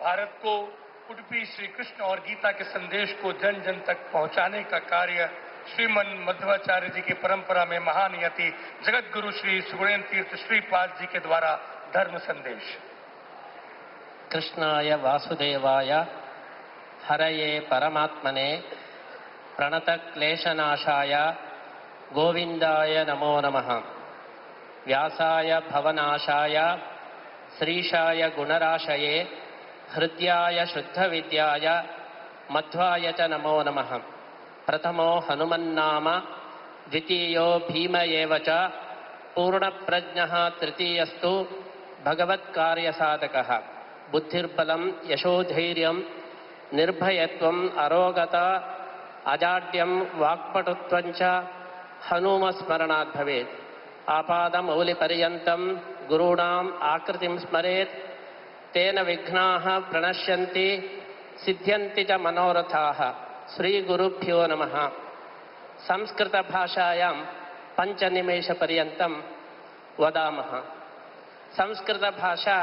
भारत को उडुपी श्री कृष्ण और गीता के संदेश को जन जन तक पहुंचाने का कार्य श्रीमन मध्वाचार्य जी की परंपरा में महान यति जगत गुरु श्री सुगुणेन्द्र तीर्थ श्रीपाद जी के द्वारा धर्म संदेश। कृष्णाय वासुदेवाय हरये परमात्मने प्रणतक्लेशनाशाय गोविंदाय नमो नमः। व्यासाय भवनाशाय श्रीशाय गुणराशये हृद्याय शुद्धविद्याय मध्वाय च नमो नमः। प्रथमो हनुमन्नाम द्वितीयो भीम एव च पूर्णप्रज्ञः तृतीयस्तु भगवत्कार्यसाधकः। बुद्धिर्बलं यशोधैर्यं निर्भयत्वम् अरोगता अजाड्यं वाक्पटुत्वं च हनुमस्मरणात् भवेत्। आपादमौलिपर्यन्तं गुरूणाम् आकृतिं स्मरेत् तेन विघ्नाः प्रणश्यन्ति सिद्ध्यन्ति च मनोरथाः। श्रीगुरुभ्यो नमः। संस्कृतभाषायां 5 निमेषपर्यन्तं वदामः। संस्कृतभाषा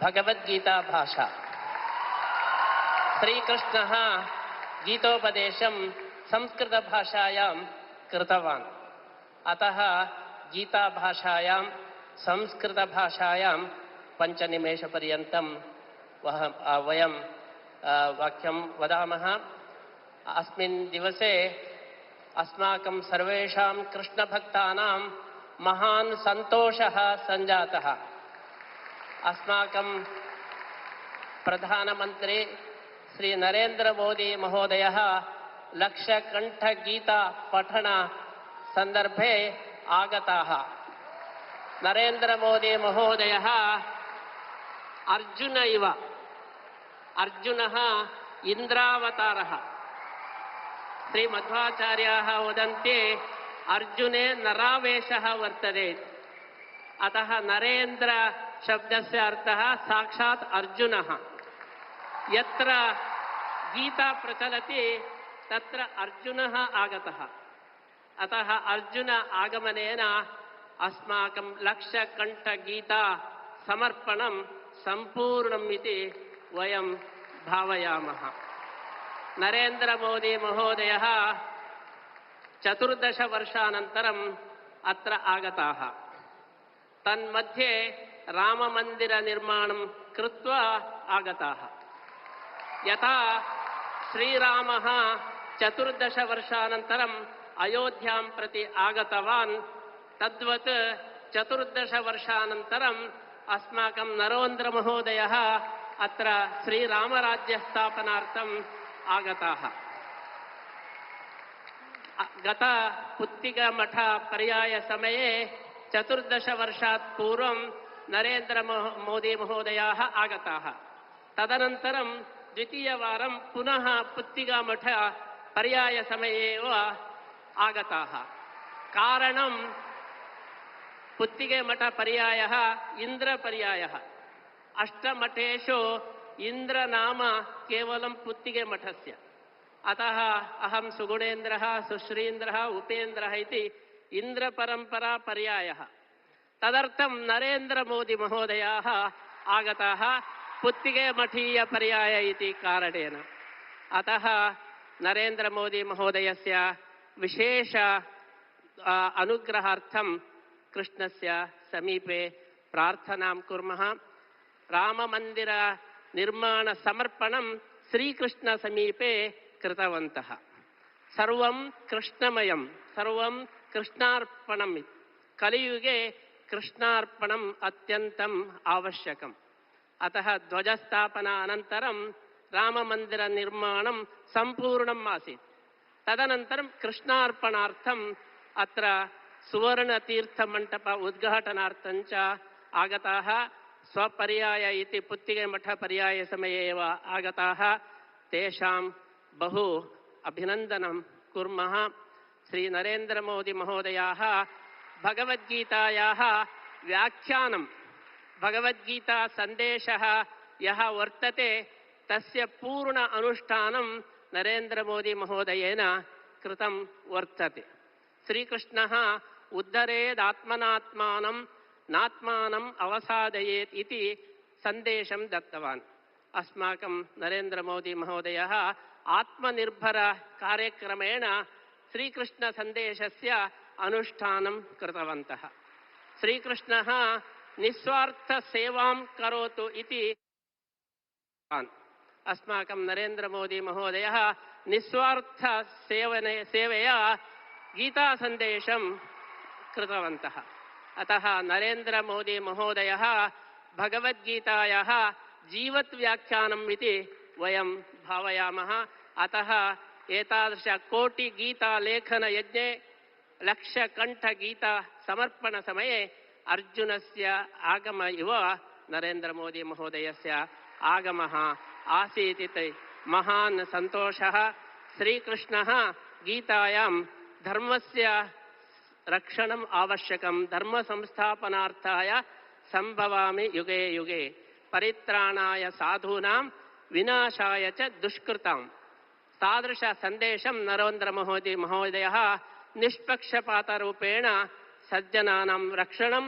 भगवद्गीता भाषा। श्रीकृष्णः गीतोपदेशं संस्कृतभाषायां कृतवान्। अतः गीताभाषायां संस्कृतभाषायां 5 निमेषपर्यन्तं वयं वाक्यं वदामः। अस्मिन् दिवसे अस्माकं सर्वेषां कृष्णभक्तानां महान् सन्तोषः सञ्जातः। अस्माकं प्रधानमन्त्री श्री नरेन्द्र मोदी महोदयः लक्षकण्ठगीता पठन संदर्भे आगताः। नरेन्द्र मोदी महोदयः अर्जुन इव, अर्जुनः इन्द्रावतारः। श्रीमध्वाचार्याः वदन्ति अर्जुने नरावेशः वर्तते। अतः नरेन्द्र शब्दस्य अर्थः साक्षात् अर्जुनः। यत्र गीता प्रचलति तत्र अर्जुनः आगतः। अतः अर्जुन आगमनेन अस्माकं लक्षकण्ठगीता समर्पणं सम्पूर्णम् इति वयं भावयामः। नरेन्द्र मोदी महोदयः 14 वर्षानन्तरम् अत्र आगताः। तन्मध्ये राममन्दिरनिर्माणं कृत्वा आगताः। यथा श्रीरामः 14 वर्षानन्तरम् अयोध्यां प्रति आगतवान्, तद्वत् 14 वर्षानन्तरम् अस्माकं नरेन्द्र महोदयः अत्र श्रीरामराज्यस्थापनार्थम् आगताः। गत पुत्तिगमठ पर्याय समये 14 वर्षात् पूर्वं नरेन्द्र मोदी महोदयाः आगताः। तदनन्तरं द्वितीयवारं पुनः पुत्तिगमठ पर्याय समये एव आगताः। कारणं पुत्तिगमठ पर्यायः इन्द्रपर्यायः। अष्टमठेषु इन्द्रनाम केवलं पुत्तिगमठस्य। अतः अहं सुगुणेन्द्रः, सुश्रीन्द्रः, उपेन्द्रः इति इन्द्रपरम्परा पर्यायः। तदर्थं नरेन्द्र मोदी महोदयाः आगताः पुत्तिगमठीय पर्याय इति कारणेन। अतः नरेन्द्र मोदी महोदयस्य विशेष अनुग्रहार्थं कृष्णस्य समीपे प्रार्थनां कुर्मः। राममन्दिर निर्माण समर्पणं श्रीकृष्ण समीपे कृतवन्तः। सर्वं कृष्णमयं, सर्वं कृष्णार्पणम्। कलियुगे कृष्णार्पणम् अत्यन्तम् आवश्यकम्। अतः ध्वजस्थापना अनन्तरं राममन्दिर निर्माणं सम्पूर्णम् आसीत्। तदनन्तरं कृष्णार्पणार्थम् अत्र सुवर्णतीर्थमण्डप उद्घाटनार्थं च आगताः। स्वपर्याय इति पुत्तिगमठ पर्याय समये एव आगताः। तेषां बहु अभिनन्दनं कुर्मः। श्री नरेन्द्र मोदी महोदयाः भगवद्गीतायाः व्याख्यानं, भगवद्गीता सन्देशः यः वर्तते तस्य पूर्ण अनुष्ठानं नरेन्द्र मोदी महोदयेन कृतं वर्तते। श्रीकृष्णः उद्धरेदात्मनात्मानं नात्मानम् अवसादयेत् इति सन्देशं दत्तवान्। अस्माकं नरेंद्र मोदी महोदयः आत्मनिर्भर कार्यक्रमेण श्रीकृष्णसन्देशस्य अनुष्ठानं कृतवन्तः। श्रीकृष्णः निस्वार्थसेवां करोतु इति अस्माकं नरेंद्र मोदी महोदयः निस्वार्थ सेवया गीतासन्देशं कृतवन्तः। अतः नरेंद्र मोदी महोदयः भगवद्गीतायाः जीवत्व्याख्यानम् इति वयं भावयामः। अतः एतादृश कोटिगीतालेखनयज्ञे लक्षकण्ठगीता समर्पणसमये अर्जुनस्य आगम इव नरेंद्र मोदी महोदयस्य आगमः आसीत् इति महान् सन्तोषः। श्रीकृष्णः गीतायां धर्मस्य रक्षणम् आवश्यकं, धर्म संस्थापनार्थाय संभवामि युगे युगे, परित्राणाय साधूनां विनाशाय च दुष्कृताम्। तादृश संदेशं नरेंद्र मोदी महोदयः निष्पक्षपातरूपेण सज्जनानां रक्षणं,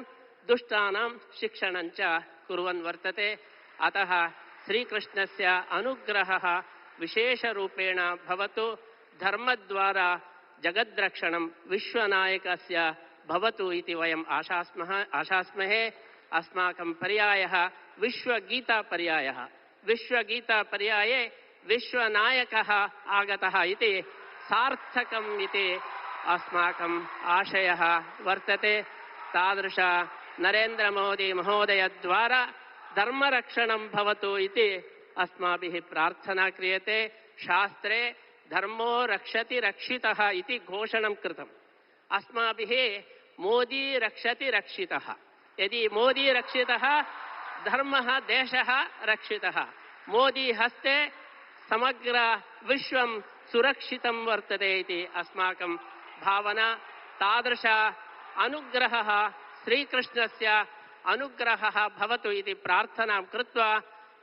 दुष्टानां शिक्षणं च कुर्वन् वर्तते। अतः श्रीकृष्णस्य अनुग्रहः विशेषरूपेण भवतु, धर्मद्वारा जगद्रक्षणं विश्वनायकस्य भवतु इति वयम् आशास्महे। अस्माकं पर्यायः विश्वगीतापर्यायः। विश्वगीतापर्याये विश्वनायकः आगतः इति सार्थकम् इति अस्माकम् आशयः वर्तते। तादृश नरेंद्र मोदी महोदय द्वारा धर्मरक्षणं भवतु इति अस्माभिः प्रार्थना क्रियते। शास्त्रे धर्मो रक्षति रक्षितः इति घोषणं कृतम्। अस्माभिः मोदी रक्षति रक्षितः। यदि मोदी रक्षितः, धर्मः देशः रक्षितः। मोदी हस्ते समग्र विश्वं सुरक्षितं वर्तते इति अस्माकं भावना। तादृश अनुग्रहः श्रीकृष्णस्य अनुग्रहः भवतु इति प्रार्थनां कृत्वा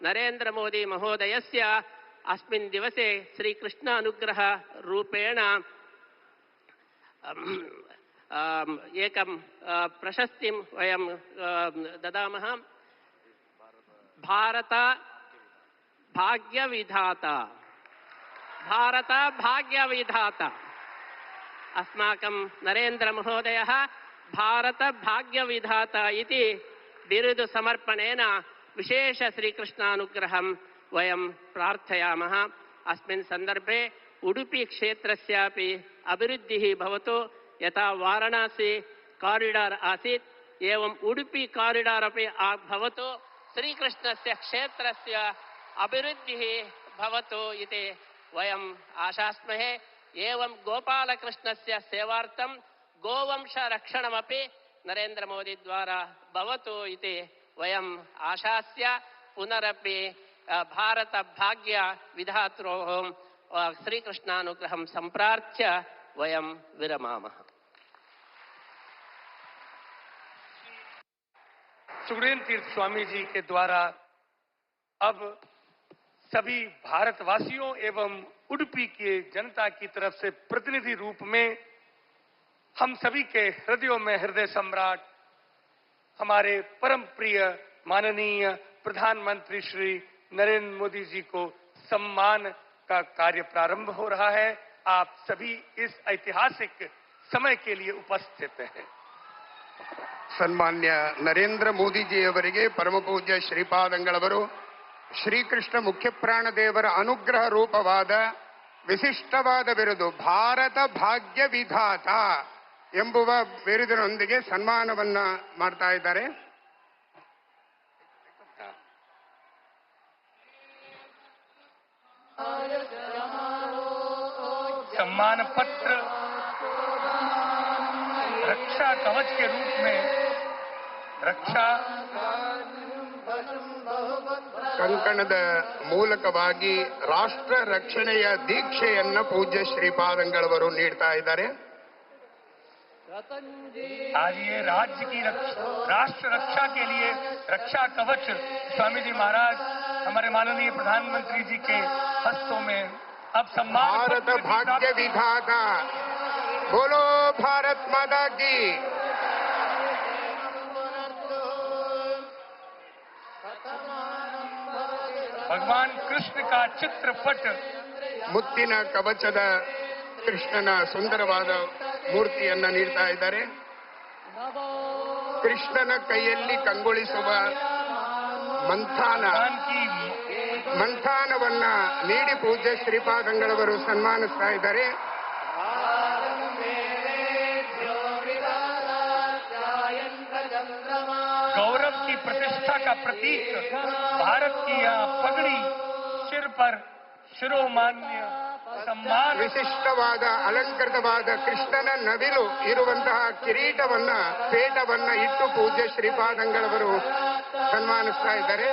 नरेंद्र मोदी महोदयस्य अस्मिन् दिवसे श्रीकृष्ण अनुग्रह रूपेण एकं प्रशस्तिं वयं ददामः। भारत भाग्यविधाता, भारत भाग्यविधाता। अस्माकं नरेंद्र महोदयः भारत भाग्यविधाता इति बिरुदु समर्पणेन विशेष श्रीकृष्णानुग्रहं वयं प्रार्थयामः। अस्मिन् सन्दर्भे उडुपी क्षेत्रस्यापि अभिवृद्धिः भवतु। यथा वाराणसी कॉरिडोर आसीत्, एवं उडुपी कॉरिडोर अपि भवतु। श्रीकृष्णस्य क्षेत्रस्य अभिवृद्धिः भवतु इति वयम् आशास्महे। एवं गोपालकृष्णस्य सेवार्थं गोवंश रक्षणमपि नरेंद्र मोदी द्वारा भवतु इति वयम् आशास्य पुनरपि भारत भाग्य विधात्रोः श्रीकृष्णानुग्रहं सम्प्रार्थ्य वयं विरमामः। सुखदेव तीर्थ स्वामी जी के द्वारा अब सभी भारतवासियों एवं उडुपी की जनता की तरफ से प्रतिनिधि रूप में हम सभी के हृदयों में हृदय सम्राट हमारे परम प्रिय माननीय प्रधानमंत्री श्री नरेंद्र मोदी जी को सम्मान का कार्य प्रारंभ हो रहा है। आप सभी इस ऐतिहासिक समय के लिए उपस्थित हैं। ಸನ್ಮಾನ್ಯ ನರೇಂದ್ರ ಮೋದಿಜಿಯವರಿಗೆ ಪರಮ ಪೂಜ್ಯ ಶ್ರೀಪಾದಂಗಳವರು ಶ್ರೀಕೃಷ್ಣ ಮುಖ್ಯಪ್ರಾಣ ದೇವರ ಅನುಗ್ರಹ ರೂಪವಾದ ವಿಶಿಷ್ಟವಾದ ಬಿರುದು ಭಾರತ ಭಾಗ್ಯ ವಿಧಾತ ಎಂಬುವ ಬಿರುದಿನೊಂದಿಗೆ ಸನ್ಮಾನವನ್ನ ಮಾಡ್ತಾ ಇದ್ದಾರೆ. सम्मान पत्र रक्षा कवच के रूप में रक्षा ಕಂಕಣದ ಮೂಲಕವಾಗಿ ರಾಷ್ಟ್ರ ರಕ್ಷಣೆಯ ದೀಕ್ಷೆಯನ್ನ ಪೂಜ್ಯ ಶ್ರೀಪಾದಂಗಳವರು ನೀಡ್ತಾ ಇದ್ದಾರೆ. आज ये राज्य की राष्ट्र रक्षा के लिए रक्षा कवच स्वामी जी महाराज हमारे माननीय प्रधानमंत्री जी के हस्तों में अब सम्मान भारत भाग्य विधाता, बोलो भारत माता की। भगवान कृष्ण का चित्रपट ಮುತ್ತಿನ ಕವಚದ ಕೃಷ್ಣನ ಸುಂದರವಾದ ಮೂರ್ತಿಯನ್ನ ನೀಡ್ತಾ ಇದ್ದಾರೆ. ಕೃಷ್ಣನ ಕೈಯಲ್ಲಿ ಕಂಗೊಳಿಸುವ ಮಂಥಾನವನ್ನ ನೀಡಿ ಪೂಜ್ಯ ಶ್ರೀಪಾದಂಗಳವರು ಸನ್ಮಾನಿಸ್ತಾ ಇದ್ದಾರೆ. गौरव की प्रतिष्ठा का प्रतीक भारत की यह पगड़ी सिर पर ಶಿರೋಮಾನ್ಯ ಸಮ್ಮಾನ ವಿಶಿಷ್ಟವಾದ ಅಲಂಕೃತವಾದ ಕೃಷ್ಣನ ನವಿಲು ಇರುವಂತಹ ಕಿರೀಟವನ್ನ ಪೇಟವನ್ನ ಇಟ್ಟು ಪೂಜ್ಯ ಶ್ರೀಪಾದಂಗಳವರು ಸನ್ಮಾನಿಸ್ತಾ ಇದ್ದಾರೆ.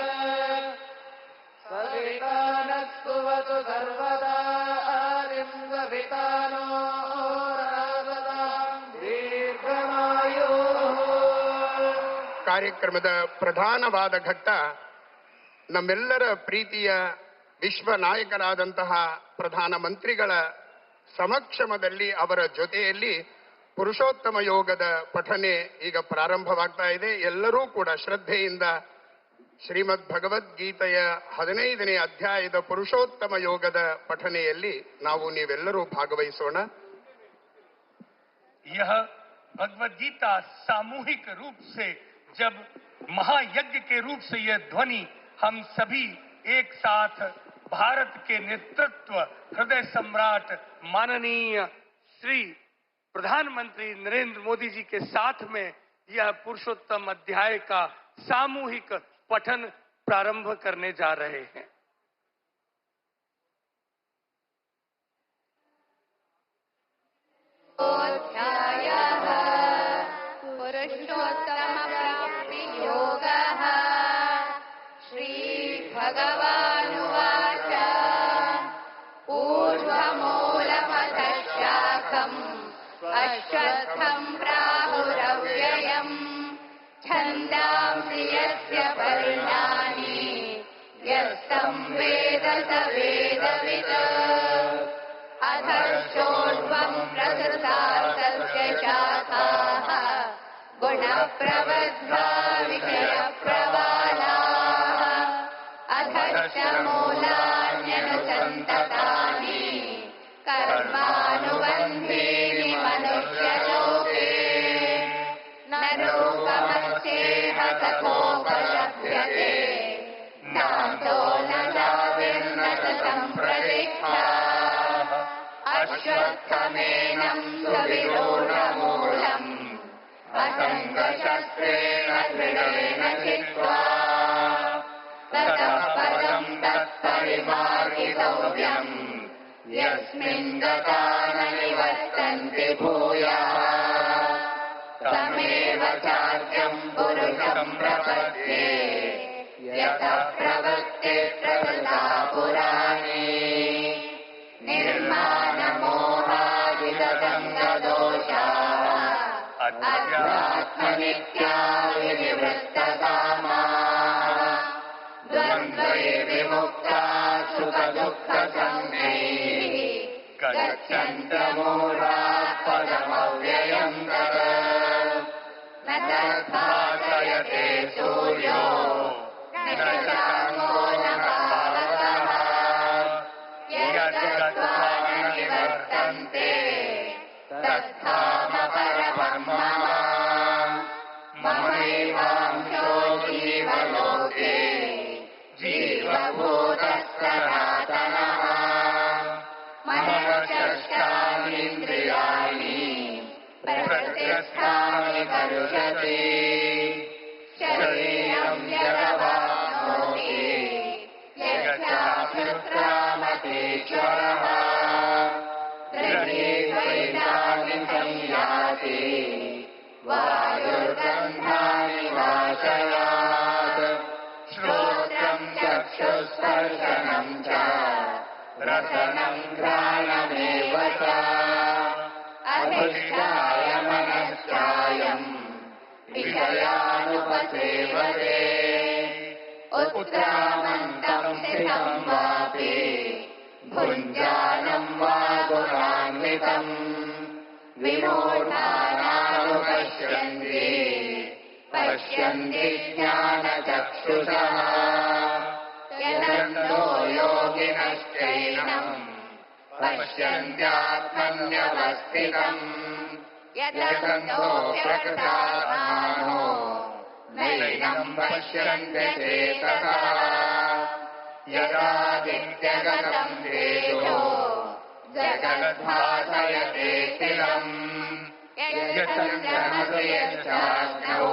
ಕಾರ್ಯಕ್ರಮದ ಪ್ರಧಾನವಾದ ಘಟ್ಟ ನಮ್ಮೆಲ್ಲರ ಪ್ರೀತಿಯ ವಿಶ್ವ ನಾಯಕರಾದಂತಹ ಪ್ರಧಾನಮಂತ್ರಿಗಳ ಸಮಕ್ಷಮದಲ್ಲಿ ಅವರ ಜೊತೆಯಲ್ಲಿ ಪುರುಷೋತ್ತಮ ಯೋಗದ ಪಠನೆ ಈಗ ಪ್ರಾರಂಭವಾಗ್ತಾ ಇದೆ. ಎಲ್ಲರೂ ಕೂಡ ಶ್ರದ್ಧೆಯಿಂದ ಶ್ರೀಮದ್ ಭಗವದ್ಗೀತೆಯ 15ನೇ ಅಧ್ಯಾಯದ ಪುರುಷೋತ್ತಮ ಯೋಗದ ಪಠನೆಯಲ್ಲಿ ನಾವು ನೀವೆಲ್ಲರೂ ಭಾಗವಹಿಸೋಣ. यह भगवद गीता सामूहिक रूप से जब महायज्ञ के रूप से यह ध्वनि हम सभी एक साथ भारत के नेतृत्व हृदय सम्राट माननीय श्री प्रधानमंत्री नरेंद्र मोदी जी के साथ में यह पुरुषोत्तम अध्याय का सामूहिक पठन प्रारंभ करने जा रहे हैं. पुरुषोत्तम प्राप्ति योगः श्री भगवानुवाच ऊर्ध्वमूलमधशाखम् अश्वत्थम् प्राहुरव्ययम् छन्दांसि यस्य पर्णानि यस्तम् वेद स वेदवित् अधश्चोर्ध्वम् प्रसृतास्तस्य शाखाः गुणप्रवद्धा विषयप्रवालाः अधश्च मूलान्यनुसन्ततानि कर्मानुबन्धीनि मनुष्यलोके न रूपमस्येह तथोपलभ्यते नान्तो न चाविर्न च सम्प्रतिष्ठा अश्वत्थमेनं सुविरूढमूलम् असङ्गशस्त्रेण दृढेन चित्वा ततः पदम् तत्परिमार्गितव्यम् यस्मिन् गता न निवर्तन्ति भूयः तमेव चाद्यम् पुरुषम् प्रपद्ये यतः प्रवृत्ते प्रवृत्ता पुराणे निर्माणमोहादिगतङ्गदोषाः अध्यात्मनित्या विनिवृत्तकामाः द्वन्द्वये विमुक्ता सुखदुःखसंज्ञैः गच्छन्तमूढाः पदमव्ययम् तत् न तद्भासयते सूर्यो न चाङ्गो न पावकः यद्गत्वा न निवर्तन्ते तद्धाम परमं मम ममैवांशो जीवलोके जीवभूतः सनातनः मनश्चेष्टानीन्द्रियाणि प्रकृतिस्थानि करुषते शरीरं यदवाप्नोति यच्चाप्युत्क्रामतीश्वरः गृहीत्वैतानि संयाति वायुर्गन्धानि वाशयात् श्रोत्रं चक्षुस्पर्शनं च रसनं घ्राणमेव च अधिष्ठाय मनश्चायं विषयानुपसेवते उत्क्रामन्तं स्थितं वापि भुञ्जानं वा गुणान्वितम् विमूढानानुपश्यन्ति पश्यन्ति ज्ञानचक्षुषः यतन्तो योगिनश्चैनम् पश्यन्त्यात्मन्यवस्थितम् यतन्तोऽप्यकृतात्मानो नैनं पश्यन्त्यचेतसः यदादित्यगतं तेजो जगद्भासयतेऽखिलम् यच्चन्द्रमसि यच्चाग्नौ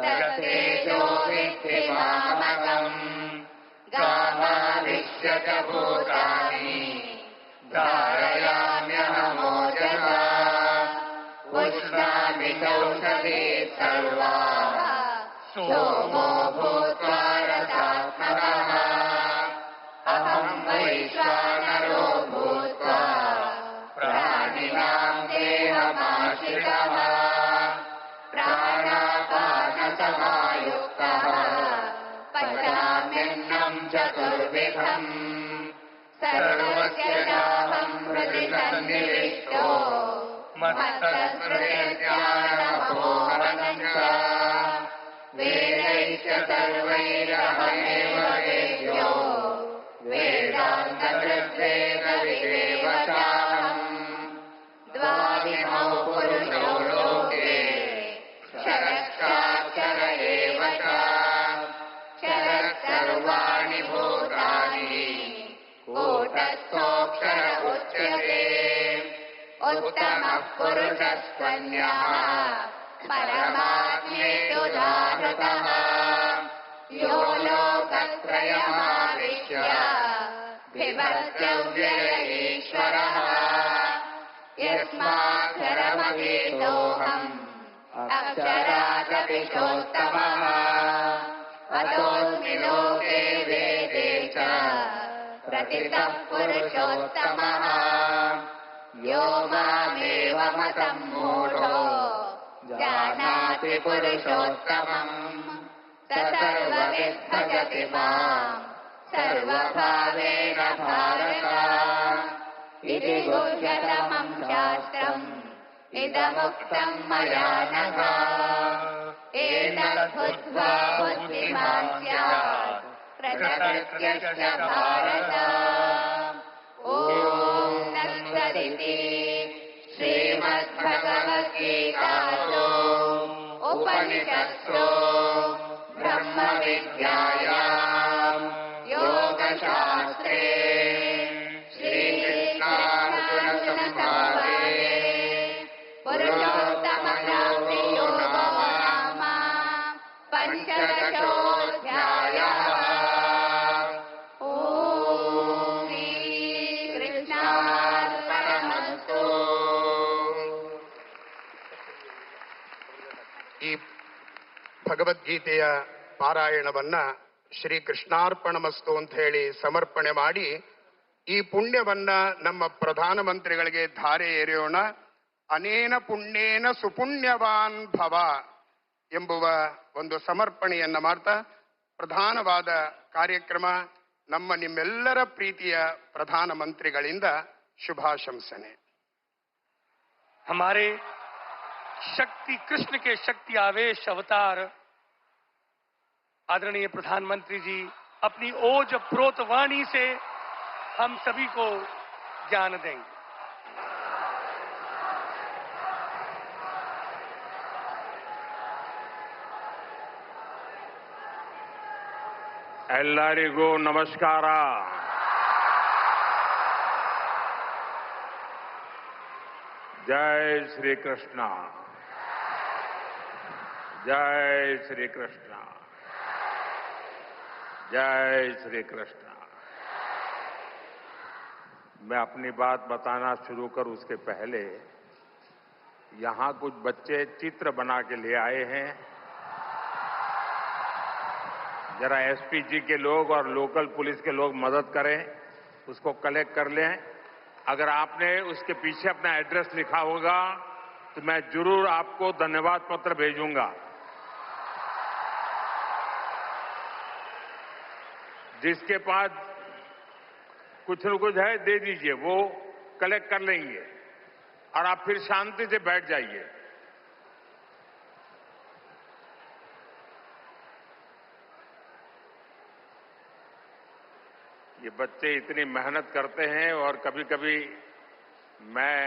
तत्तेजो विद्धि मामकम् गामाविश्य च भूतानि धारयाम्यहमोजसा उष्णामि चौषधे सर्वा सोमो भूत्वा रसात्मकः अहं वैश्वानरो भूत्वा प्राणिनां देहमाश्रितः प्राणापानसमायुक्तः पचाम्यन्नं चतुर्विधम् सर्वस्य चाहं हृदि सन्निविष्टो मत्तस्मृतिर्ज्ञानमपोहनं च वेदैश्च सर्वैरहमेव वेद्यो वेदान्तकृद्वेदविदेव चाहम् द्वाविमौ पुरुषो लोके क्षरश्चाक्षर एव च क्षरः सर्वाणि भूतानि कूटस्थोऽक्षर उच्यते उत्तमः पुरुषस्त्वन्यः परमात्मेत्युदाहृतः यो लोकत्रयमाविश्य बिभर्त्यव्यय ईश्वरः यस्माक्षरमतीतोऽहम् अक्षरादपि चोत्तमः अतोऽस्मि लोके वेदे च प्रतितः पुरुषोत्तमः यो मामेवमसम्मूढो जानाति पुरुषोत्तमम् स सर्वविद् भजति माम् सर्वभावेन भारत इति गुह्यतमम् शास्त्रम् इदमुक्तम् मया नघ एतद्बुद्ध्वा बुद्धिमान् स्यात् कृतकृत्यश्च भारत ॐ तत्सदिति श्रीमद्भगवद्गीतासु उपनिषत्सु ब्रह्मविद्यायाम् योगशास्त्रे श्रीकृष्णार्जुनसंवादे पुरुषोत्तमयोगो नाम पञ्चदशोऽध्यायः। ಈ ಭಗವದ್ಗೀತೆಯ ಪಾರಾಯಣವನ್ನ ಶ್ರೀ ಕೃಷ್ಣಾರ್ಪಣಮಸ್ತು ಅಂತ ಹೇಳಿ ಸಮರ್ಪಣೆ ಮಾಡಿ ಈ ಪುಣ್ಯವನ್ನ ನಮ್ಮ ಪ್ರಧಾನಮಂತ್ರಿಗಳಿಗೆ ಧಾರೆ ಎರೆಯೋಣ. ಅನೇನ ಪುಣ್ಯೇನ ಸುಪುಣ್ಯವಾನ್ ಭವ ಎಂಬುವ ಒಂದು ಸಮರ್ಪಣೆಯನ್ನ ಮಾಡ್ತಾ ಪ್ರಧಾನವಾದ ಕಾರ್ಯಕ್ರಮ ನಮ್ಮ ನಿಮ್ಮೆಲ್ಲರ ಪ್ರೀತಿಯ ಪ್ರಧಾನಮಂತ್ರಿಗಳಿಂದ ಶುಭಾಶಂಸನೆ. हमारे शक्ति कृष्ण के शक्ति आवेश अवतार आदरणीय प्रधानमंत्री जी अपनी ओज प्रोत वाणी से हम सभी को ज्ञान देंगे. ಎಲ್ಲರಿಗೂ ನಮಸ್ಕಾರ. जय श्री कृष्ण. जय श्री कृष्ण. जय श्री कृष्ण. मैं अपनी बात बताना शुरू करूं उसके पहले यहां कुछ बच्चे चित्र बना के ले आए हैं. जरा एसपीजी के लोग और लोकल पुलिस के लोग मदद करें, उसको कलेक्ट कर लें. अगर आपने उसके पीछे अपना एड्रेस लिखा होगा तो मैं जरूर आपको धन्यवाद पत्र भेजूंगा. जिसके पास कुछ न कुछ है दे दीजिए, वो कलेक्ट कर लेंगे और आप फिर शांति से बैठ जाइए. ये बच्चे इतनी मेहनत करते हैं और कभी कभी मैं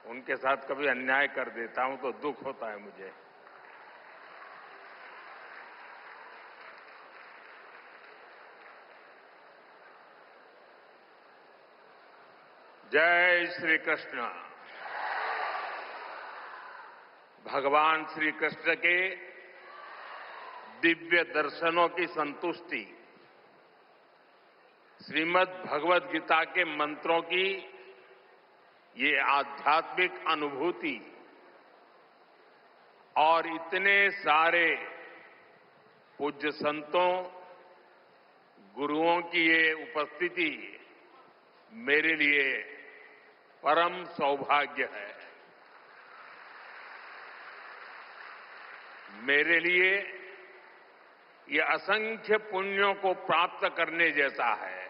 उनके साथ कभी अन्याय कर देता हूं तो दुख होता है मुझे। जय श्री कृष्ण। भगवान श्री कृष्ण के दिव्य दर्शनों की संतुष्टि, श्रीमद् भगवद गीता के मंत्रों की ये आध्यात्मिक अनुभूति और इतने सारे पूज्य संतों, गुरुओं की ये उपस्थिति मेरे लिए परम सौभाग्य है। मेरे लिए ये असंख्य पुण्यों को प्राप्त करने जैसा है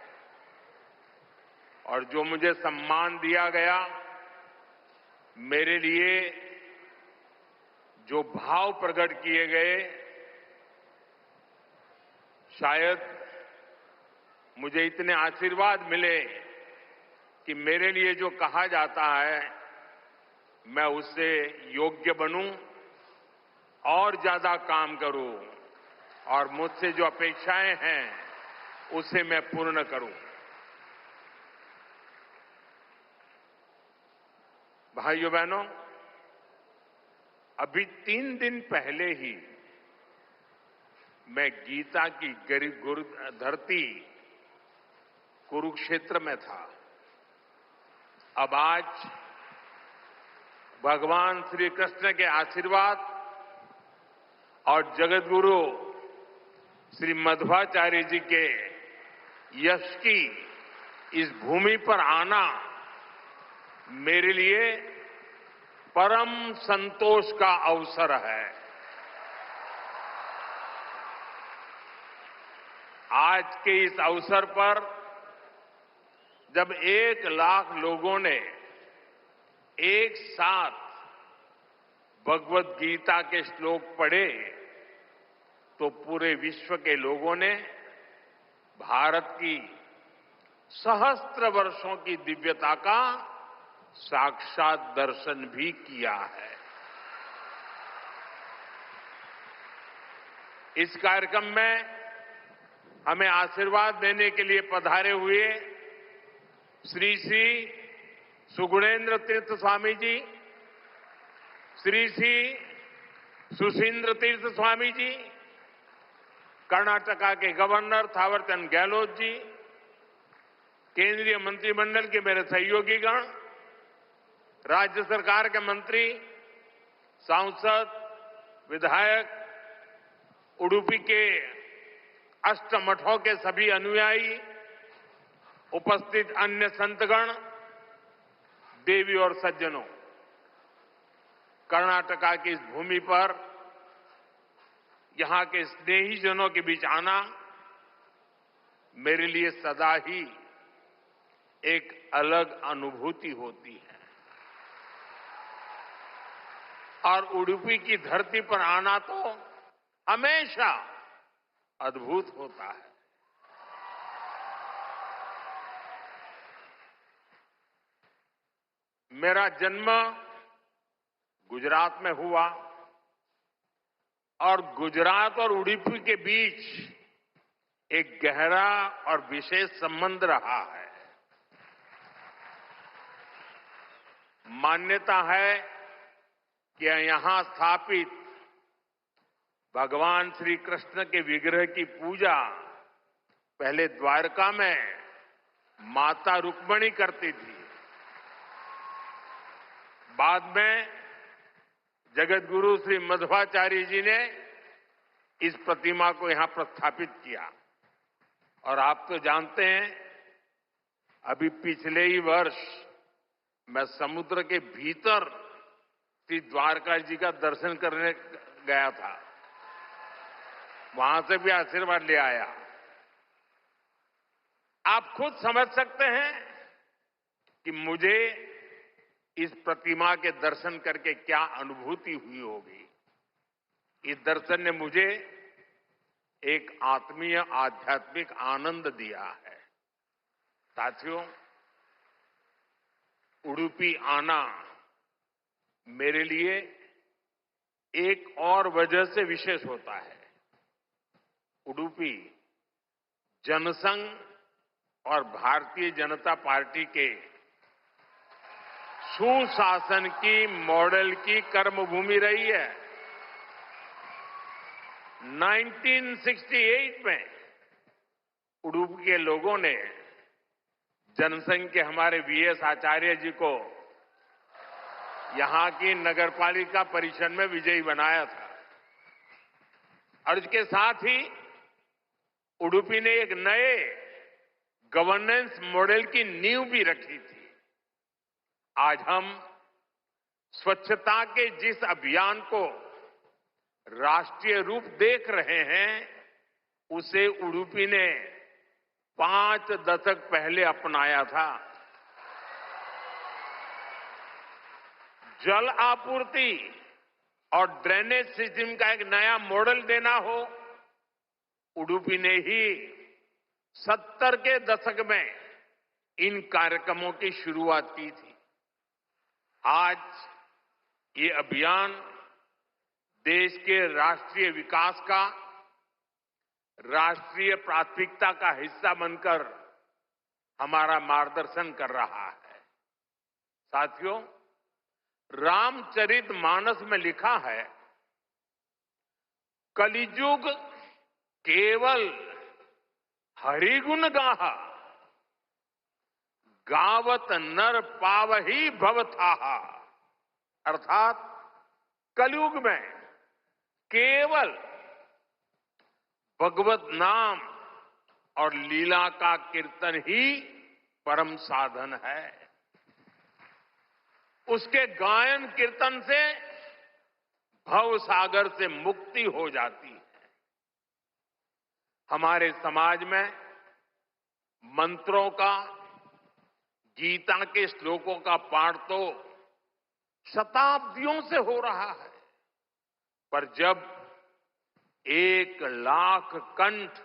और जो मुझे सम्मान दिया गया, मेरे लिए जो भाव प्रकट किए गए, शायद मुझे इतने आशीर्वाद मिले कि मेरे लिए जो कहा जाता है मैं उससे योग्य बनूं और ज्यादा काम करूं और मुझसे जो अपेक्षाएं हैं उसे मैं पूर्ण करूं। भाइयों बहनों, अभी 3 दिन पहले ही मैं गीता की गुरु धरती कुरुक्षेत्र में था। अब आज भगवान श्री कृष्ण के आशीर्वाद और जगत गुरु श्री मध्वाचार्य जी के यश की इस भूमि पर आना मेरे लिए परम संतोष का अवसर है। आज के इस अवसर पर जब 1 लाख लोगों ने एक साथ भगवद गीता के श्लोक पढ़े तो पूरे विश्व के लोगों ने भारत की सहस्त्र वर्षों की दिव्यता का साक्षात दर्शन भी किया है। इस कार्यक्रम में हमें आशीर्वाद देने के लिए पधारे हुए श्री श्री सुगुणेन्द्र तीर्थ स्वामी जी, श्री श्री सुशींद्र तीर्थ स्वामी जी, कर्नाटका के गवर्नर थावरचंद गहलोत जी, केंद्रीय मंत्रिमंडल के मेरे सहयोगीगण, राज्य सरकार के मंत्री, सांसद, विधायक, उडुपी के अष्टमठों के सभी अनुयायी, उपस्थित अन्य संतगण, देवी और सज्जनों, कर्नाटका की इस भूमि पर यहां के स्नेहीजनों के बीच आना मेरे लिए सदा ही एक अलग अनुभूति होती है और उडुपी की धरती पर आना तो हमेशा अद्भुत होता है। मेरा जन्म गुजरात में हुआ और गुजरात और उडुपी के बीच एक गहरा और विशेष संबंध रहा है। मान्यता है कि यहां स्थापित भगवान श्री कृष्ण के विग्रह की पूजा पहले द्वारका में माता रुक्मिणी करती थी। बाद में जगत गुरु श्री मध्वाचार्य जी ने इस प्रतिमा को यहां प्रस्थापित किया और आप तो जानते हैं, अभी पिछले ही वर्ष मैं समुद्र के भीतर श्री द्वारका जी का दर्शन करने गया था, वहां से भी आशीर्वाद ले आया। आप खुद समझ सकते हैं कि मुझे इस प्रतिमा के दर्शन करके क्या अनुभूति हुई होगी। इस दर्शन ने मुझे एक आत्मीय आध्यात्मिक आनंद दिया है। साथियों, उडुपी आना मेरे लिए एक और वजह से विशेष होता है। उडुपी जनसंघ और भारतीय जनता पार्टी के सुशासन की मॉडल की कर्मभूमि रही है। 1968 में उडुपी के लोगों ने जनसंघ के हमारे वीएस आचार्य जी को यहां की नगरपालिका परिषद में विजयी बनाया था और इसके साथ ही उडुपी ने एक नए गवर्नेंस मॉडल की नींव भी रखी थी। आज हम स्वच्छता के जिस अभियान को राष्ट्रीय रूप देख रहे हैं, उसे उडुपी ने 5 दशक पहले अपनाया था। जल आपूर्ति और ड्रेनेज सिस्टम का एक नया मॉडल देना हो, उडुपी ने ही 70 के दशक में इन कार्यक्रमों की शुरुआत की थी। आज ये अभियान देश के राष्ट्रीय विकास का राष्ट्रीय प्राथमिकता का हिस्सा बनकर हमारा मार्गदर्शन कर रहा है। साथियों, रामचरितमानस में लिखा है, कलिजुग केवल हरिगुण गाहा, गावत नर पावही भवथाहा। अर्थात कलयुग में केवल भगवत नाम और लीला का कीर्तन ही परम साधन है। उसके गायन कीर्तन से भव सागर से मुक्ति हो जाती है। हमारे समाज में मंत्रों का, गीता के श्लोकों का पाठ तो शताब्दियों से हो रहा है, पर जब 1 लाख कंठ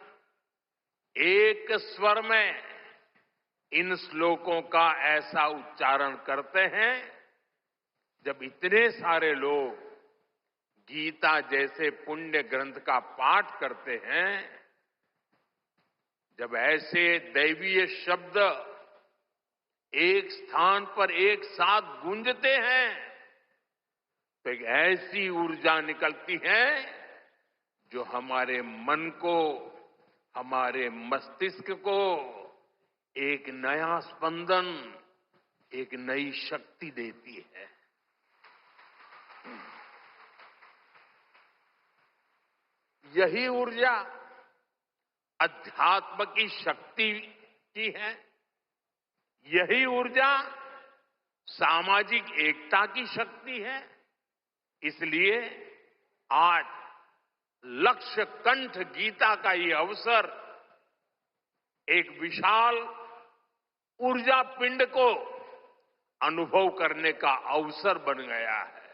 एक स्वर में इन श्लोकों का ऐसा उच्चारण करते हैं, जब इतने सारे लोग गीता जैसे पुण्य ग्रंथ का पाठ करते हैं, जब ऐसे दैवीय शब्द एक स्थान पर एक साथ गूंजते हैं, तो एक ऐसी ऊर्जा निकलती है जो हमारे मन को, हमारे मस्तिष्क को एक नया स्पंदन, एक नई शक्ति देती है। यही ऊर्जा अध्यात्म की शक्ति की है। यही ऊर्जा सामाजिक एकता की शक्ति है। इसलिए आज लक्ष्य कंठ गीता का ये अवसर एक विशाल ऊर्जा पिंड को अनुभव करने का अवसर बन गया है।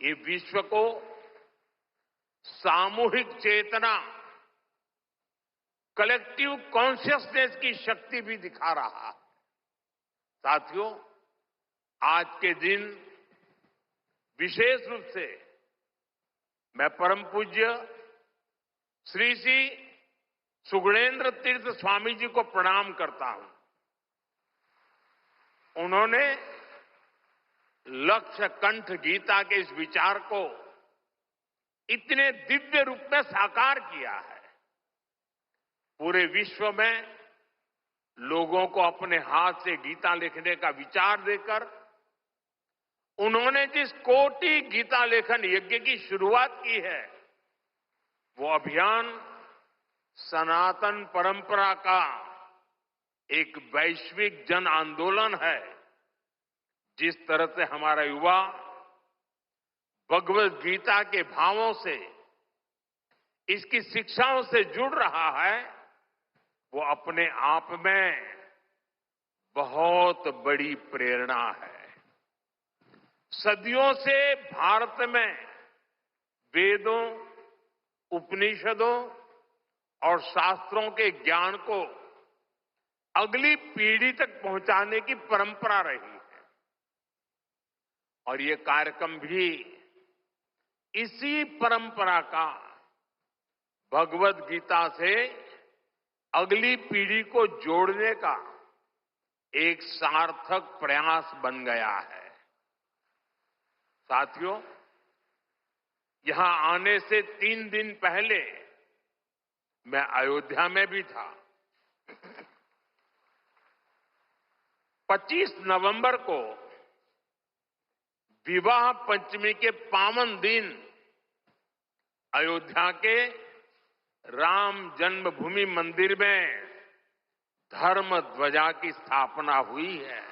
ये विश्व को सामूहिक चेतना, कलेक्टिव कॉन्शियसनेस की शक्ति भी दिखा रहा है। साथियों, आज के दिन विशेष रूप से मैं परम पूज्य श्री सुगुणेन्द्र तीर्थ स्वामी जी को प्रणाम करता हूं। उन्होंने लक्ष्य कंठ गीता के इस विचार को इतने दिव्य रूप में साकार किया है। पूरे विश्व में लोगों को अपने हाथ से गीता लिखने का विचार देकर उन्होंने जिस कोटि गीता लेखन यज्ञ की शुरुआत की है, वो अभियान सनातन परंपरा का एक वैश्विक जन आंदोलन है। जिस तरह से हमारा युवा भगवत गीता के भावों से, इसकी शिक्षाओं से जुड़ रहा है, वो अपने आप में बहुत बड़ी प्रेरणा है। सदियों से भारत में वेदों, उपनिषदों और शास्त्रों के ज्ञान को अगली पीढ़ी तक पहुंचाने की परंपरा रही है। और ये कार्यक्रम भी इसी परंपरा का भगवत गीता से अगली पीढ़ी को जोड़ने का एक सार्थक प्रयास बन गया है। साथियों, यहां आने से 3 दिन पहले मैं अयोध्या में भी था। 25 नवंबर को विवाह पंचमी के पावन दिन अयोध्या के राम जन्मभूमि मंदिर में धर्म ध्वजा की स्थापना हुई है।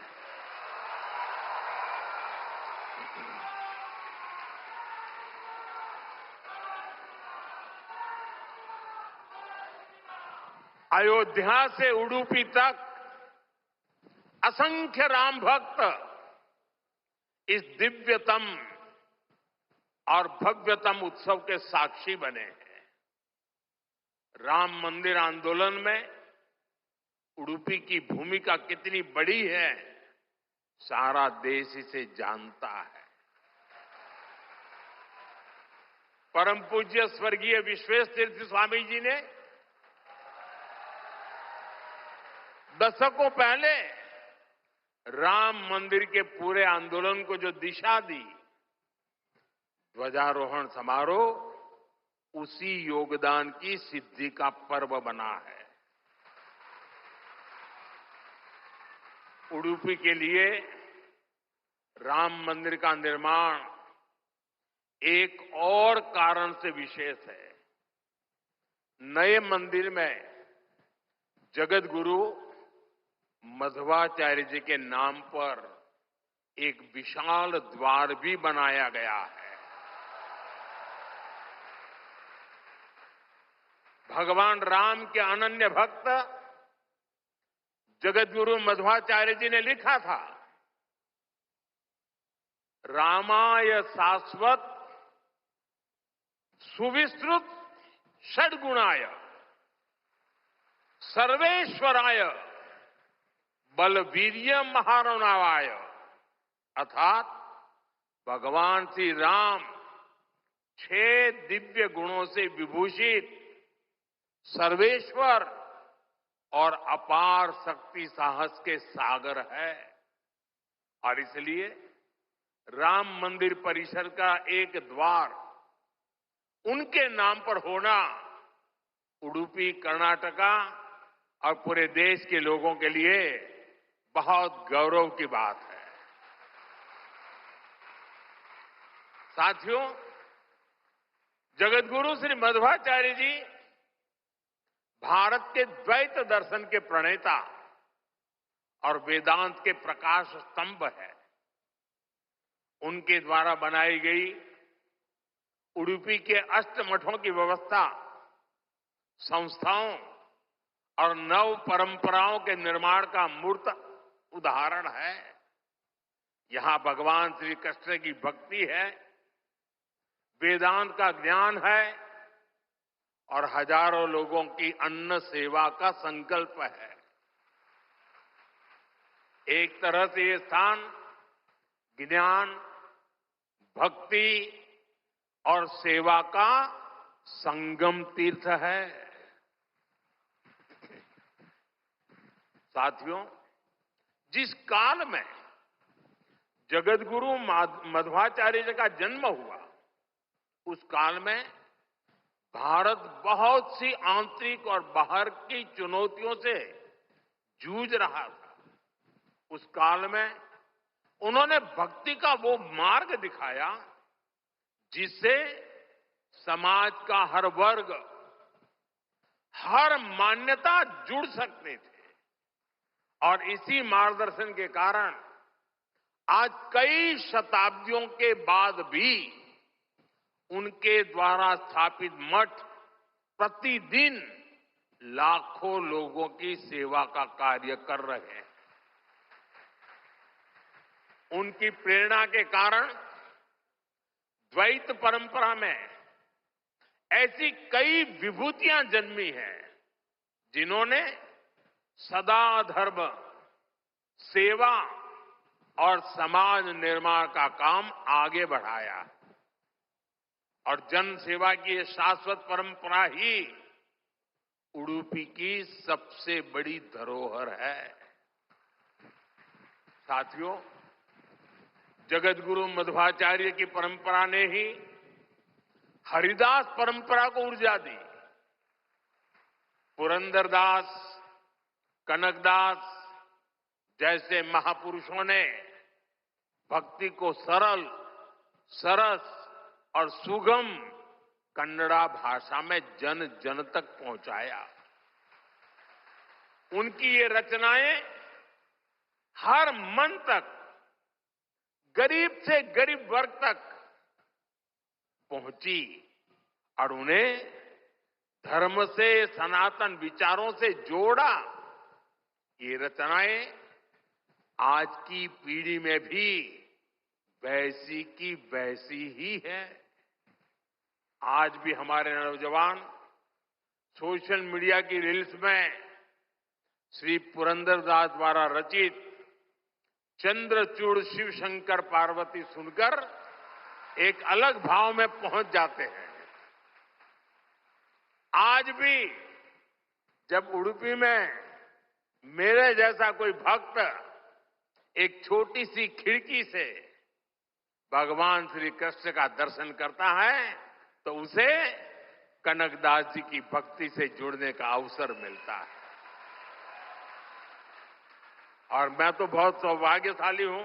अयोध्या से उडुपी तक असंख्य राम भक्त इस दिव्यतम और भव्यतम उत्सव के साक्षी बने हैं। राम मंदिर आंदोलन में उडुपी की भूमिका कितनी बड़ी है, सारा देश इसे जानता है। परम पूज्य स्वर्गीय विश्वेश तीर्थ स्वामी जी ने दशकों पहले राम मंदिर के पूरे आंदोलन को जो दिशा दी, ध्वजारोहण समारोह उसी योगदान की सिद्धि का पर्व बना है। उडुपी के लिए राम मंदिर का निर्माण एक और कारण से विशेष है। नए मंदिर में जगत गुरु मध्वाचार्य जी के नाम पर एक विशाल द्वार भी बनाया गया है। भगवान राम के अनन्य भक्त जगतगुरु मध्वाचार्य जी ने लिखा था, रामाय शाश्वत सुविस्तृत षड्गुणाय सर्वेश्वराय बलवीर्य महारणावाय, अर्थात भगवान श्री राम 6 दिव्य गुणों से विभूषित सर्वेश्वर और अपार शक्ति साहस के सागर है। और इसलिए राम मंदिर परिसर का एक द्वार उनके नाम पर होना उडुपी, कर्नाटका और पूरे देश के लोगों के लिए बहुत गौरव की बात है। साथियों, जगतगुरु श्री मध्वाचार्य जी भारत के द्वैत दर्शन के प्रणेता और वेदांत के प्रकाश स्तंभ है। उनके द्वारा बनाई गई उडुपी के अष्टमठों की व्यवस्था संस्थाओं और नव परंपराओं के निर्माण का मूर्त उदाहरण है। यहां भगवान श्री कृष्ण की भक्ति है, वेदांत का ज्ञान है और हजारों लोगों की अन्न सेवा का संकल्प है। एक तरह से ये स्थान ज्ञान, भक्ति और सेवा का संगम तीर्थ है। साथियों, जिस काल में जगतगुरु मध्वाचार्य जी का जन्म हुआ, उस काल में भारत बहुत सी आंतरिक और बाहर की चुनौतियों से जूझ रहा था। उस काल में उन्होंने भक्ति का वो मार्ग दिखाया जिससे समाज का हर वर्ग, हर मान्यता जुड़ सकते थे। और इसी मार्गदर्शन के कारण आज कई शताब्दियों के बाद भी उनके द्वारा स्थापित मठ प्रतिदिन लाखों लोगों की सेवा का कार्य कर रहे हैं। उनकी प्रेरणा के कारण द्वैत परंपरा में ऐसी कई विभूतियां जन्मी हैं जिन्होंने सदा धर्म, सेवा और समाज निर्माण का काम आगे बढ़ाया और जन सेवा की ये शाश्वत परंपरा ही उडुपी की सबसे बड़ी धरोहर है। साथियों, जगतगुरु मध्वाचार्य की परंपरा ने ही हरिदास परंपरा को ऊर्जा दी। पुरंदरदास, कनकदास जैसे महापुरुषों ने भक्ति को सरल, सरस और सुगम कन्नड़ा भाषा में जन जन तक पहुंचाया। उनकी ये रचनाएं हर मन तक, गरीब से गरीब वर्ग तक पहुंची और उन्हें धर्म से, सनातन विचारों से जोड़ा। ये रचनाएं आज की पीढ़ी में भी वैसी की वैसी ही है। आज भी हमारे नौजवान सोशल मीडिया की रील्स में श्री पुरंदरदास द्वारा रचित चंद्रचूड़ शिव शंकर पार्वती सुनकर एक अलग भाव में पहुंच जाते हैं। आज भी जब उडुपी में मेरे जैसा कोई भक्त एक छोटी सी खिड़की से भगवान श्री कृष्ण का दर्शन करता है तो उसे कनकदास जी की भक्ति से जुड़ने का अवसर मिलता है। और मैं तो बहुत सौभाग्यशाली हूं,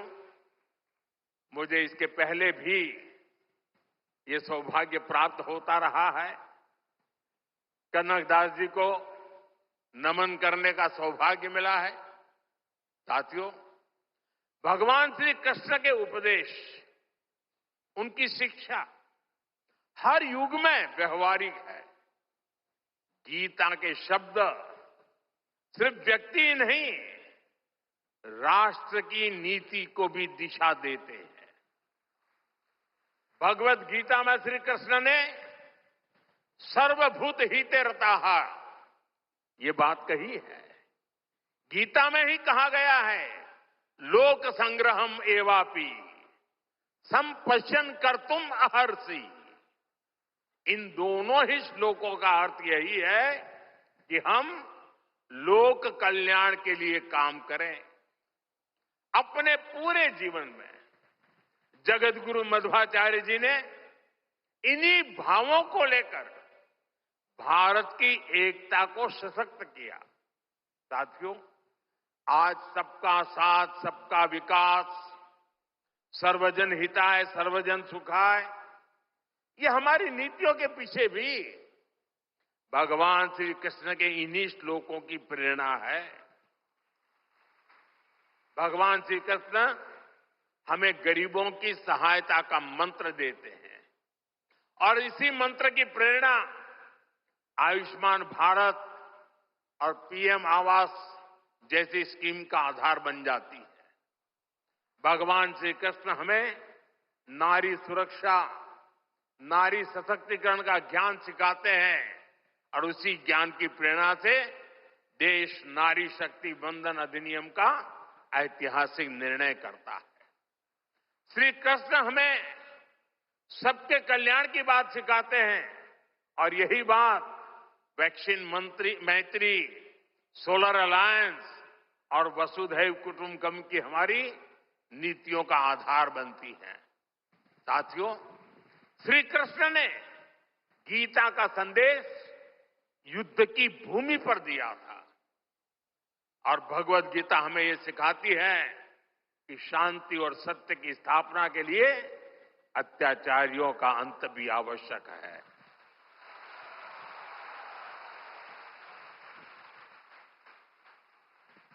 मुझे इसके पहले भी ये सौभाग्य प्राप्त होता रहा है। कनकदास जी को नमन करने का सौभाग्य मिला है। साथियों, भगवान श्री कृष्ण के उपदेश, उनकी शिक्षा हर युग में व्यवहारिक है। गीता के शब्द सिर्फ व्यक्ति ही नहीं, राष्ट्र की नीति को भी दिशा देते हैं। भगवत गीता में श्री कृष्ण ने सर्वभूत हिते रताः ये बात कही है। गीता में ही कहा गया है, लोक संग्रहम एवापि संपश्यन कर्तुम अर्हसि। इन दोनों ही श्लोकों का अर्थ यही है कि हम लोक कल्याण के लिए काम करें। अपने पूरे जीवन में जगतगुरु मध्वाचार्य जी ने इन्हीं भावों को लेकर भारत की एकता को सशक्त किया। साथियों, आज सबका साथ, सबका विकास, सर्वजन हिताय, सर्वजन सुखाय, ये हमारी नीतियों के पीछे भी भगवान श्री कृष्ण के इन्हीं श्लोकों की प्रेरणा है। भगवान श्री कृष्ण हमें गरीबों की सहायता का मंत्र देते हैं और इसी मंत्र की प्रेरणा आयुष्मान भारत और पीएम आवास जैसी स्कीम का आधार बन जाती है। भगवान श्री कृष्ण हमें नारी सुरक्षा, नारी सशक्तिकरण का ज्ञान सिखाते हैं और उसी ज्ञान की प्रेरणा से देश नारी शक्ति बंधन अधिनियम का ऐतिहासिक निर्णय करता है। श्री कृष्ण हमें सबके कल्याण की बात सिखाते हैं और यही बात वैक्सीन मैत्री, सोलर अलायंस और वसुधैव कुटुंबकम की हमारी नीतियों का आधार बनती है। साथियों, श्री कृष्ण ने गीता का संदेश युद्ध की भूमि पर दिया था और भगवत गीता हमें ये सिखाती है कि शांति और सत्य की स्थापना के लिए अत्याचारियों का अंत भी आवश्यक है।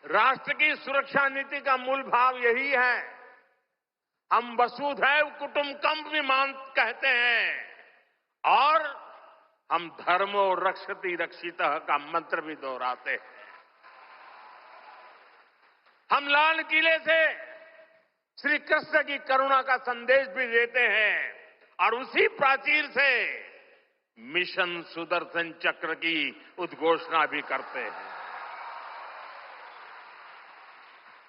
राष्ट्र की सुरक्षा नीति का मूल भाव यही है। हम वसुधैव कुटुंबकम भी कहते हैं और हम धर्मो रक्षति रक्षितः का मंत्र भी दोहराते हैं। हम लाल किले से श्री कृष्ण की करुणा का संदेश भी देते हैं और उसी प्राचीर से मिशन सुदर्शन चक्र की उद्घोषणा भी करते हैं।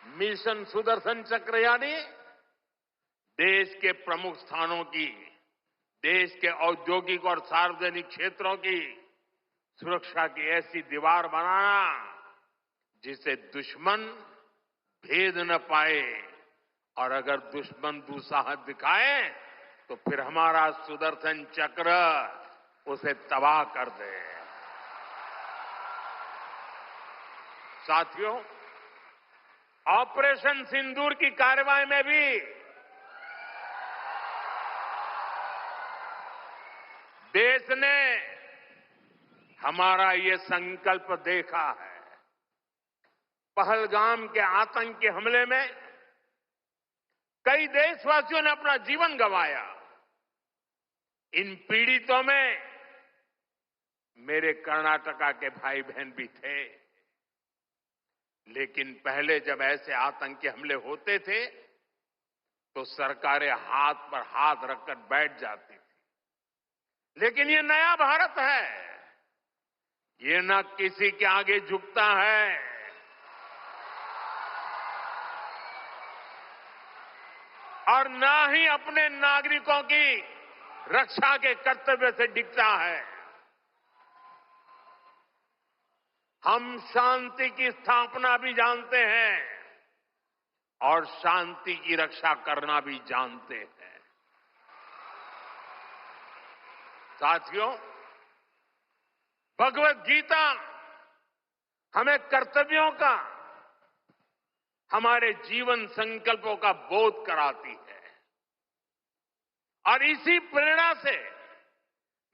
मिशन सुदर्शन चक्र यानी देश के प्रमुख स्थानों की, देश के औद्योगिक और सार्वजनिक क्षेत्रों की सुरक्षा की ऐसी दीवार बनाना जिसे दुश्मन भेद न पाए, और अगर दुश्मन दुस्साहस दिखाए तो फिर हमारा सुदर्शन चक्र उसे तबाह कर दे। साथियों, ऑपरेशन सिंदूर की कार्रवाई में भी देश ने हमारा ये संकल्प देखा है। पहलगाम के आतंकी हमले में कई देशवासियों ने अपना जीवन गंवाया। इन पीड़ितों में मेरे कर्नाटका के भाई बहन भी थे। लेकिन पहले जब ऐसे आतंकी हमले होते थे तो सरकारें हाथ पर हाथ रखकर बैठ जाती थी। लेकिन ये नया भारत है, ये न किसी के आगे झुकता है, और न ही अपने नागरिकों की रक्षा के कर्तव्य से डिगता है। हम शांति की स्थापना भी जानते हैं और शांति की रक्षा करना भी जानते हैं। साथियों, भगवत गीता हमें कर्तव्यों का, हमारे जीवन संकल्पों का बोध कराती है। और इसी प्रेरणा से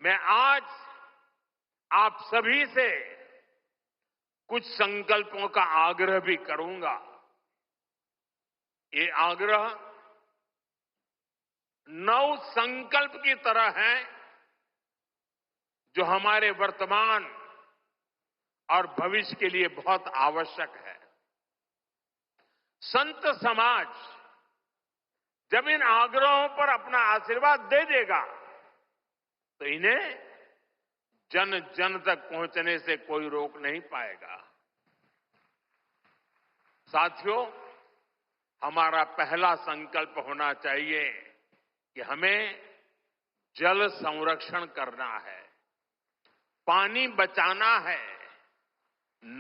मैं आज आप सभी से कुछ संकल्पों का आग्रह भी करूंगा। ये आग्रह 9 संकल्प की तरह है जो हमारे वर्तमान और भविष्य के लिए बहुत आवश्यक है। संत समाज जब इन आग्रहों पर अपना आशीर्वाद दे देगा तो इन्हें जन जन तक पहुंचने से कोई रोक नहीं पाएगा। साथियों, हमारा पहला संकल्प होना चाहिए कि हमें जल संरक्षण करना है, पानी बचाना है,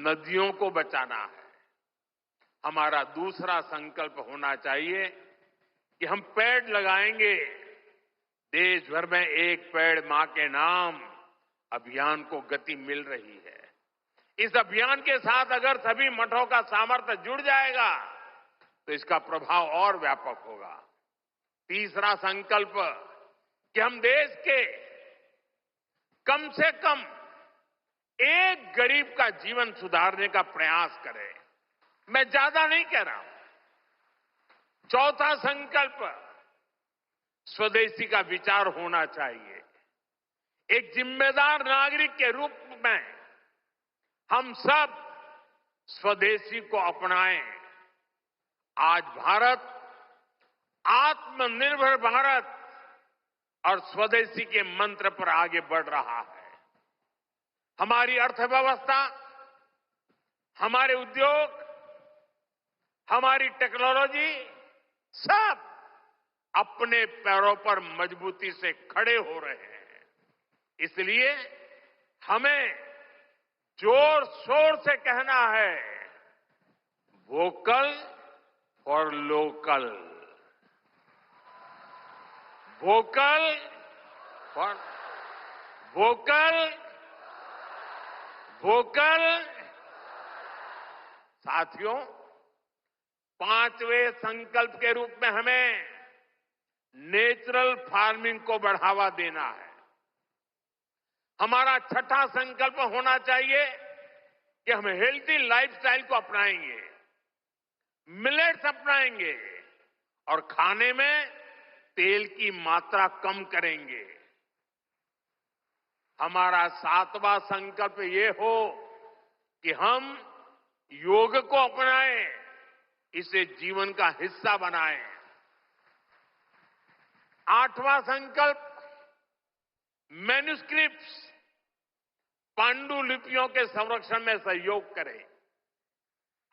नदियों को बचाना है। हमारा दूसरा संकल्प होना चाहिए कि हम पेड़ लगाएंगे। देश भर में एक पेड़ मां के नाम अभियान को गति मिल रही है। इस अभियान के साथ अगर सभी मठों का सामर्थ्य जुड़ जाएगा तो इसका प्रभाव और व्यापक होगा। तीसरा संकल्प कि हम देश के कम से कम एक गरीब का जीवन सुधारने का प्रयास करें। मैं ज्यादा नहीं कह रहा हूं। चौथा संकल्प, स्वदेशी का विचार होना चाहिए। एक जिम्मेदार नागरिक के रूप में हम सब स्वदेशी को अपनाएं। आज भारत आत्मनिर्भर भारत और स्वदेशी के मंत्र पर आगे बढ़ रहा है। हमारी अर्थव्यवस्था, हमारे उद्योग, हमारी टेक्नोलॉजी सब अपने पैरों पर मजबूती से खड़े हो रहे हैं। इसलिए हमें जोर शोर से कहना है, vocal for local, vocal for vocal, vocal. साथियों, 5वें संकल्प के रूप में हमें नेचुरल फार्मिंग को बढ़ावा देना है। हमारा छठा संकल्प होना चाहिए कि हम हेल्थी लाइफस्टाइल को अपनाएंगे, मिलेट्स अपनाएंगे और खाने में तेल की मात्रा कम करेंगे। हमारा 7वां संकल्प ये हो कि हम योग को अपनाएं, इसे जीवन का हिस्सा बनाएं। 8वां संकल्प, मैन्युस्क्रिप्ट्स, पांडुलिपियों के संरक्षण में सहयोग करें।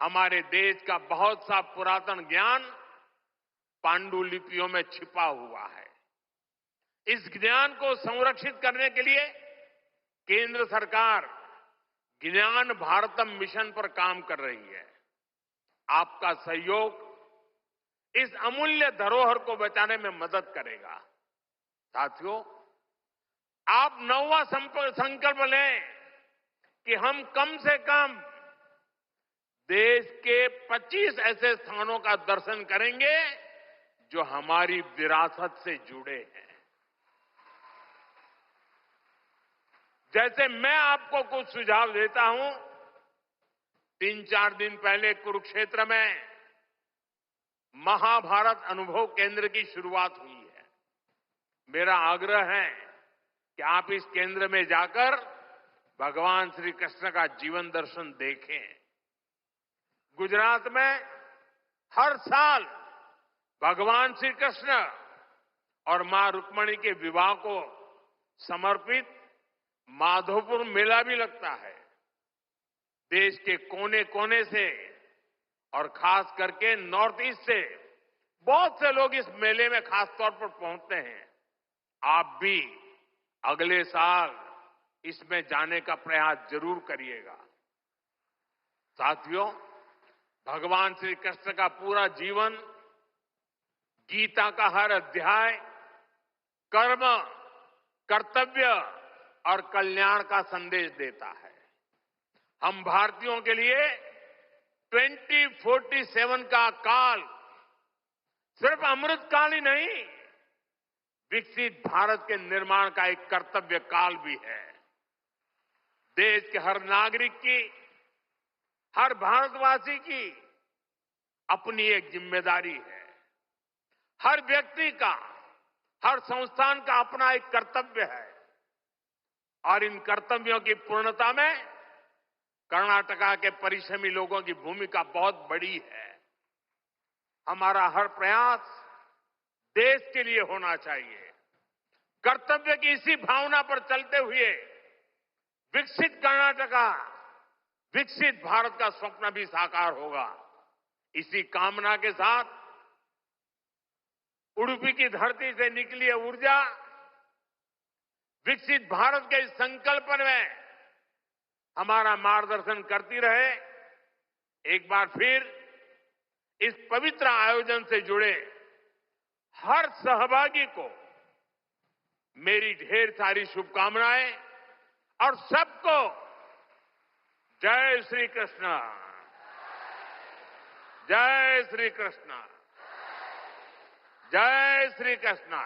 हमारे देश का बहुत सा पुरातन ज्ञान पांडुलिपियों में छिपा हुआ है। इस ज्ञान को संरक्षित करने के लिए केंद्र सरकार ज्ञान भारतम मिशन पर काम कर रही है। आपका सहयोग इस अमूल्य धरोहर को बचाने में मदद करेगा। साथियों, आप नौवां संकल्प लें कि हम कम से कम देश के 25 ऐसे स्थानों का दर्शन करेंगे जो हमारी विरासत से जुड़े हैं। जैसे मैं आपको कुछ सुझाव देता हूं, 3-4 दिन पहले कुरुक्षेत्र में महाभारत अनुभव केंद्र की शुरुआत हुई है। मेरा आग्रह है कि आप इस केंद्र में जाकर भगवान श्री कृष्ण का जीवन दर्शन देखें। गुजरात में हर साल भगवान श्री कृष्ण और मां रुक्मिणी के विवाह को समर्पित माधोपुर मेला भी लगता है। देश के कोने कोने से और खास करके नॉर्थ ईस्ट से बहुत से लोग इस मेले में खास तौर पर पहुंचते हैं। आप भी अगले साल इसमें जाने का प्रयास जरूर करिएगा। साथियों, भगवान श्री कृष्ण का पूरा जीवन, गीता का हर अध्याय कर्म, कर्तव्य और कल्याण का संदेश देता है। हम भारतीयों के लिए 2047 का काल सिर्फ अमृत काल ही नहीं, विकसित भारत के निर्माण का एक कर्तव्य काल भी है। देश के हर नागरिक की, हर भारतवासी की अपनी एक जिम्मेदारी है। हर व्यक्ति का, हर संस्थान का अपना एक कर्तव्य है और इन कर्तव्यों की पूर्णता में कर्नाटका के परिश्रमी लोगों की भूमिका बहुत बड़ी है। हमारा हर प्रयास देश के लिए होना चाहिए। कर्तव्य की इसी भावना पर चलते हुए विकसित कर्नाटका, विकसित भारत का स्वप्न भी साकार होगा। इसी कामना के साथ उडुपी की धरती से निकली है ऊर्जा विकसित भारत के इस संकल्प में हमारा मार्गदर्शन करती रहे। एक बार फिर इस पवित्र आयोजन से जुड़े हर सहभागी को मेरी ढेर सारी शुभकामनाएं और सबको जय श्री कृष्ण, जय श्री कृष्ण, जय श्री कृष्ण।